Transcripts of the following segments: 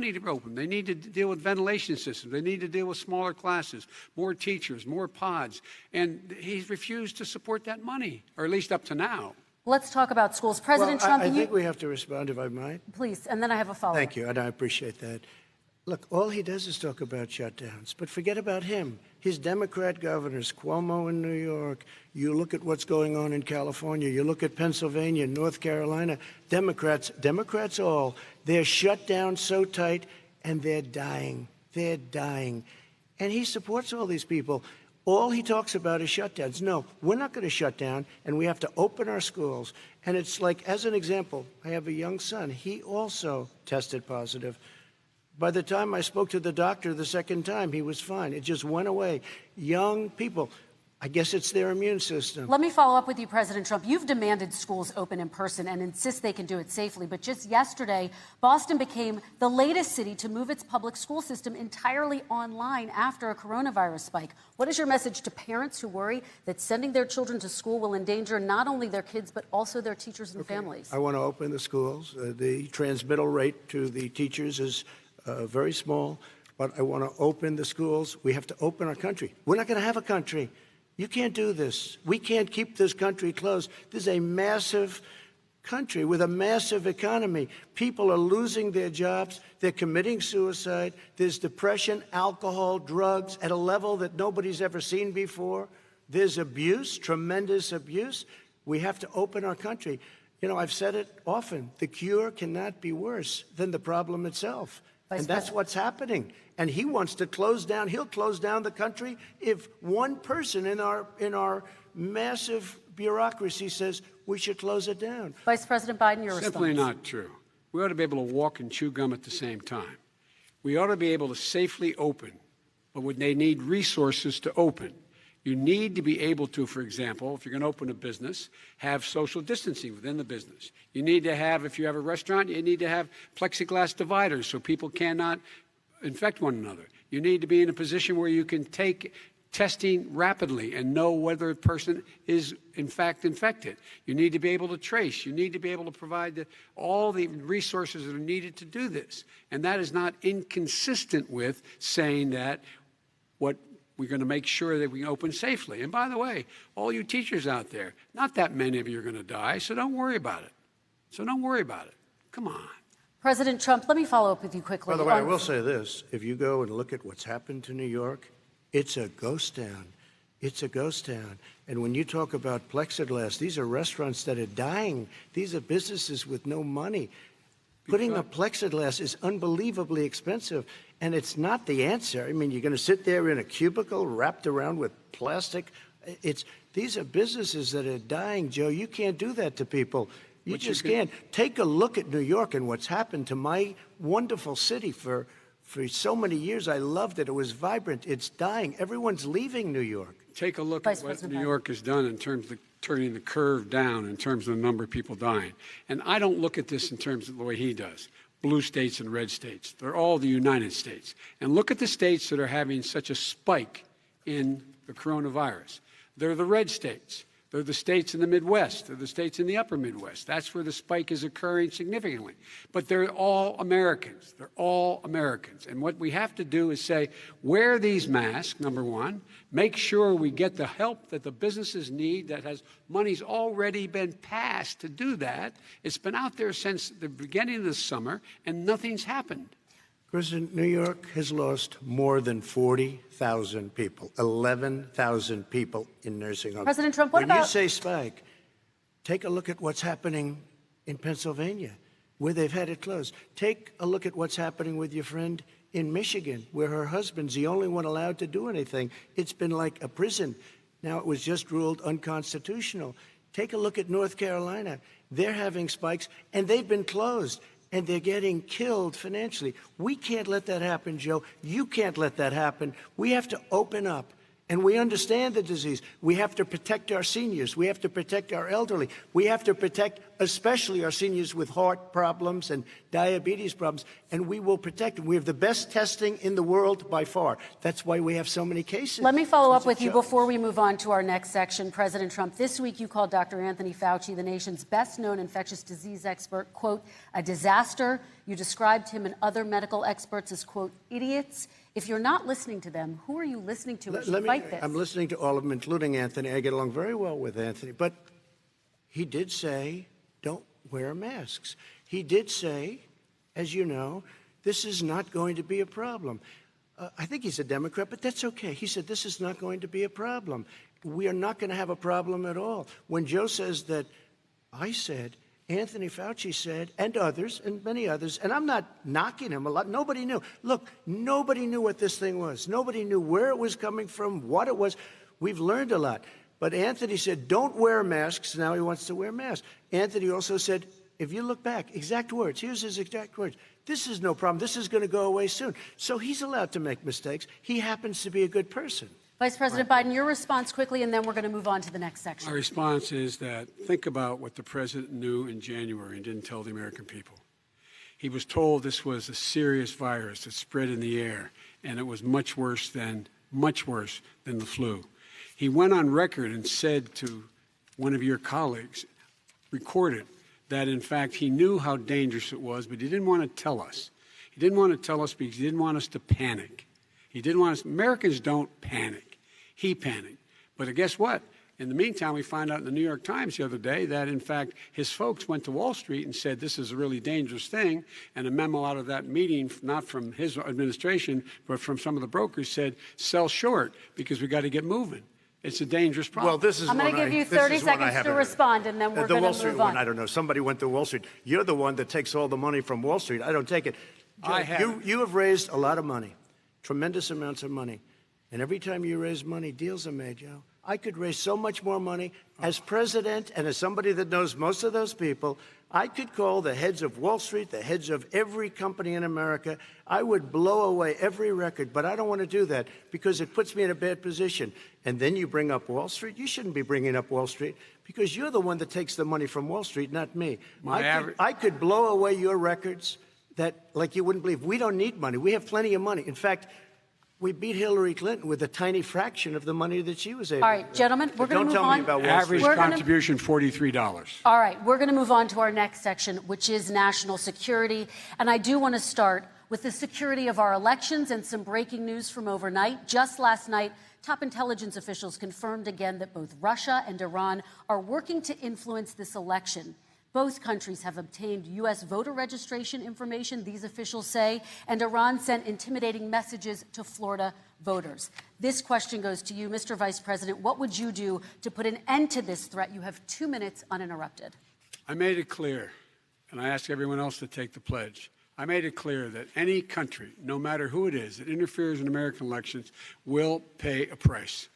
need to open. They need to deal with ventilation systems. They need to deal with smaller classes, more teachers, more pods. And he's refused to support that money, or at least up to now. Let's talk about schools. President Trump, I think we have to respond, if I might. Please, and then I have a follow-up. Thank you, and I appreciate that. Look, all he does is talk about shutdowns, but forget about him. His Democrat governors, Cuomo in New York, you look at what's going on in California, you look at Pennsylvania, North Carolina, Democrats all, they're shut down so tight, and they're dying. They're dying. And he supports all these people. All he talks about is shutdowns. No, we're not going to shut down, and we have to open our schools. And it's like, as an example, I have a young son. He also tested positive. By the time I spoke to the doctor the second time, he was fine. It just went away. Young people, I guess it's their immune system. Let me follow up with you, President Trump. You've demanded schools open in person and insist they can do it safely. But just yesterday, Boston became the latest city to move its public school system entirely online after a coronavirus spike. What is your message to parents who worry that sending their children to school will endanger not only their kids, but also their teachers and families? I want to open the schools. The transmittal rate to the teachers is very small, but I want to open the schools. We have to open our country. We're not going to have a country. You can't do this. We can't keep this country closed. This is a massive country with a massive economy. People are losing their jobs. They're committing suicide. There's depression, alcohol, drugs at a level that nobody's ever seen before. There's abuse, tremendous abuse. We have to open our country. You know, I've said it often. The cure cannot be worse than the problem itself. And that's what's happening. And he wants to close down. He'll close down the country if one person in our massive bureaucracy says we should close it down. Vice President Biden, your response. Simply not true. We ought to be able to walk and chew gum at the same time. We ought to be able to safely open, but when they need resources to open. You need to be able to, for example, if you're going to open a business, have social distancing within the business. You need to have, if you have a restaurant, you need to have plexiglass dividers so people cannot infect one another. You need to be in a position where you can take testing rapidly and know whether a person is, in fact, infected. You need to be able to trace. You need to be able to provide all the resources that are needed to do this. And that is not inconsistent with saying that we're going to make sure that we open safely. And by the way, all you teachers out there, not that many of you are going to die, so don't worry about it. Come on. President Trump, let me follow up with you quickly. By the way, I will say this. If you go and look at what's happened to New York, it's a ghost town. It's a ghost town. And when you talk about plexiglass, these are restaurants that are dying. These are businesses with no money. Putting up plexiglass is unbelievably expensive, and it's not the answer. I mean, you're going to sit there in a cubicle wrapped around with plastic. These are businesses that are dying, Joe. You can't do that to people. You just can't. Take a look at New York and what's happened to my wonderful city for so many years. I loved it. It was vibrant. It's dying. Everyone's leaving New York. Take a look at what New York has done in terms of turning the curve down in terms of the number of people dying. And I don't look at this in terms of the way he does. Blue states and red states. They're all the United States. And look at the states that are having such a spike in the coronavirus. They're the red states. They're the states in the Midwest. They're the states in the upper Midwest. That's where the spike is occurring significantly. But they're all Americans. They're all Americans. And what we have to do is say, wear these masks, number one. Make sure we get the help that the businesses need that has money's already been passed to do that. It's been out there since the beginning of the summer, and nothing's happened. President, New York has lost more than 40,000 people, 11,000 people in nursing homes. President Trump, what about... When you say spike, take a look at what's happening in Pennsylvania, where they've had it closed. Take a look at what's happening with your friend in Michigan, where her husband's the only one allowed to do anything. It's been like a prison. Now it was just ruled unconstitutional. Take a look at North Carolina. They're having spikes, and they've been closed. And they're getting killed financially. We can't let that happen, Joe. You can't let that happen. We have to open up. And we understand the disease. We have to protect our seniors. We have to protect our elderly. We have to protect especially our seniors with heart problems and diabetes problems. And we will protect them. We have the best testing in the world by far. That's why we have so many cases. Let me follow up with you before we move on to our next section. President Trump, this week you called Dr. Anthony Fauci, the nation's best-known infectious disease expert, quote, a disaster. You described him and other medical experts as, quote, idiots. If you're not listening to them, who are you listening to as you fight this? I'm listening to all of them, including Anthony. I get along very well with Anthony. But he did say, don't wear masks. He did say, as you know, this is not going to be a problem. I think he's a Democrat, but that's okay. He said, this is not going to be a problem. We are not going to have a problem at all. When Joe says that, I said, Anthony Fauci said, and others, and many others, and I'm not knocking him a lot. Nobody knew. Look, nobody knew what this thing was. Nobody knew where it was coming from, what it was. We've learned a lot. But Anthony said, don't wear masks. Now he wants to wear masks. Anthony also said, if you look back, exact words, here's his exact words. This is no problem. This is going to go away soon. So he's allowed to make mistakes. He happens to be a good person. Vice President Biden, your response quickly, and then we're going to move on to the next section. My response is that think about what the president knew in January and didn't tell the American people. He was told this was a serious virus that spread in the air, and it was much worse than the flu. He went on record and said to one of your colleagues, recorded, that in fact he knew how dangerous it was, but he didn't want to tell us. He didn't want to tell us because he didn't want us to panic. He didn't want us. Americans don't panic. He panicked. But guess what? In the meantime, we find out in the New York Times the other day that, in fact, his folks went to Wall Street and said this is a really dangerous thing. And a memo out of that meeting, not from his administration, but from some of the brokers, said sell short because we got to get moving. It's a dangerous problem. Well, this is I'm going to give you 30 seconds to respond, and then we're going to move on. The Wall Street one, I don't know. Somebody went to Wall Street. You're the one that takes all the money from Wall Street. I don't take it. You have raised a lot of money, tremendous amounts of money. And every time you raise money, deals are made, Joe. I could raise so much more money. As president and as somebody that knows most of those people, I could call the heads of Wall Street, the heads of every company in America. I would blow away every record, but I don't want to do that because it puts me in a bad position. And then you bring up Wall Street. You shouldn't be bringing up Wall Street because you're the one that takes the money from Wall Street, not me. I could blow away your records that, like you wouldn't believe. We don't need money. We have plenty of money. In fact, we beat Hillary Clinton with a tiny fraction of the money that she was able to. All right, gentlemen, we're going to move on. Don't tell me about Wall Street. Average contribution, $43. All right, we're going to move on to our next section, which is national security. And I do want to start with the security of our elections and some breaking news from overnight. Just last night, top intelligence officials confirmed again that both Russia and Iran are working to influence this election. Both countries have obtained U.S. voter registration information, these officials say, and Iran sent intimidating messages to Florida voters. This question goes to you, Mr. Vice President. What would you do to put an end to this threat? You have 2 minutes uninterrupted. I made it clear, and I ask everyone else to take the pledge. I made it clear that any country, no matter who it is, that interferes in American elections will pay a price.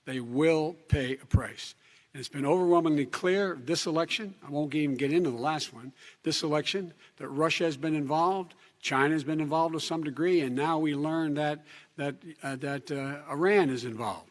They will pay a price. And it's been overwhelmingly clear this election, I won't even get into the last one, this election, that Russia has been involved, China has been involved to some degree, and now we learn that Iran is involved.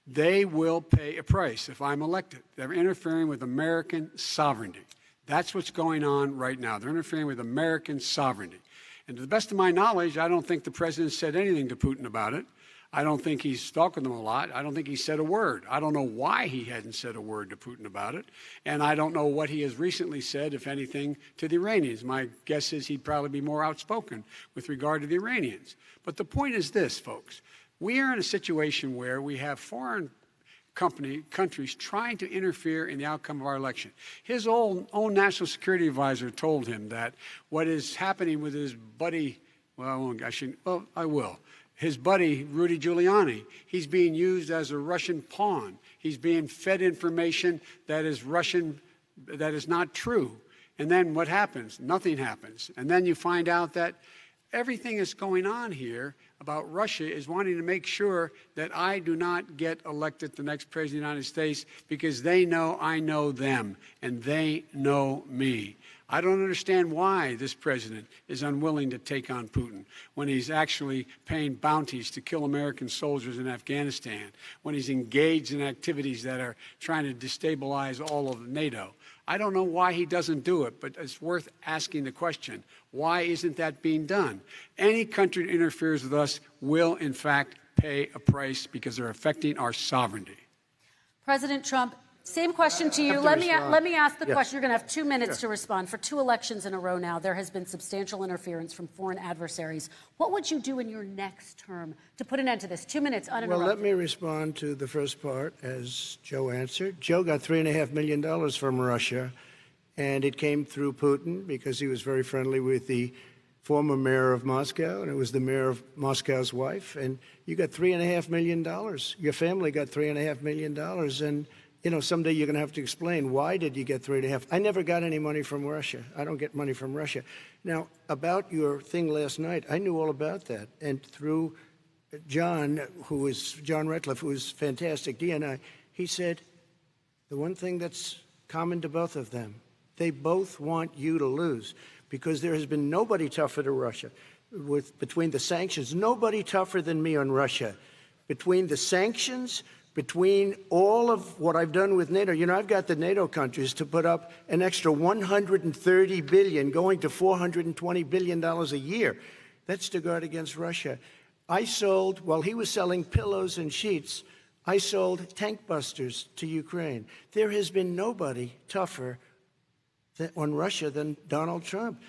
They will pay a price if I'm elected. They're interfering with American sovereignty. That's what's going on right now. They're interfering with American sovereignty. And to the best of my knowledge, I don't think the president said anything to Putin about it. I don't think he's stalking them a lot. I don't think he said a word. I don't know why he hadn't said a word to Putin about it. And I don't know what he has recently said, if anything, to the Iranians. My guess is he'd probably be more outspoken with regard to the Iranians. But the point is this, folks. We are in a situation where we have foreign countries trying to interfere in the outcome of our election. His own national security advisor told him that what is happening with his buddy, I will. His buddy, Rudy Giuliani, he's being used as a Russian pawn. He's being fed information that is Russian, that is not true. And then what happens? Nothing happens. And then you find out that everything that's going on here about Russia is wanting to make sure that I do not get elected the next president of the United States because they know I know them and they know me. I don't understand why this president is unwilling to take on Putin when he's actually paying bounties to kill American soldiers in Afghanistan, when he's engaged in activities that are trying to destabilize all of NATO. I don't know why he doesn't do it, but it's worth asking the question, why isn't that being done? Any country that interferes with us will, in fact, pay a price because they're affecting our sovereignty. President Trump, same question to you. Let me ask the question. You're going to have 2 minutes to respond. For 2 elections in a row now, there has been substantial interference from foreign adversaries. What would you do in your next term to put an end to this? 2 minutes uninterrupted. Well, let me respond to the first part, as Joe answered. Joe got $3.5 million from Russia, and it came through Putin because he was very friendly with the former mayor of Moscow, and it was the mayor of Moscow's wife. And you got $3.5 million. Your family got $3.5 million. And you know, someday you're going to have to explain, why did you get 3.5? I never got any money from Russia. I don't get money from Russia. Now, about your thing last night, I knew all about that. And through John Ratcliffe, who is fantastic, DNI, he said, the one thing that's common to both of them, they both want you to lose, because there has been nobody tougher to Russia. Between the sanctions, nobody tougher than me on Russia. Between the sanctions, between all of what I've done with NATO, you know, I've got the NATO countries to put up an extra $130 billion, going to $420 billion a year. That's to guard against Russia. I sold, while he was selling pillows and sheets, I sold tank busters to Ukraine. There has been nobody tougher on Russia than Donald Trump.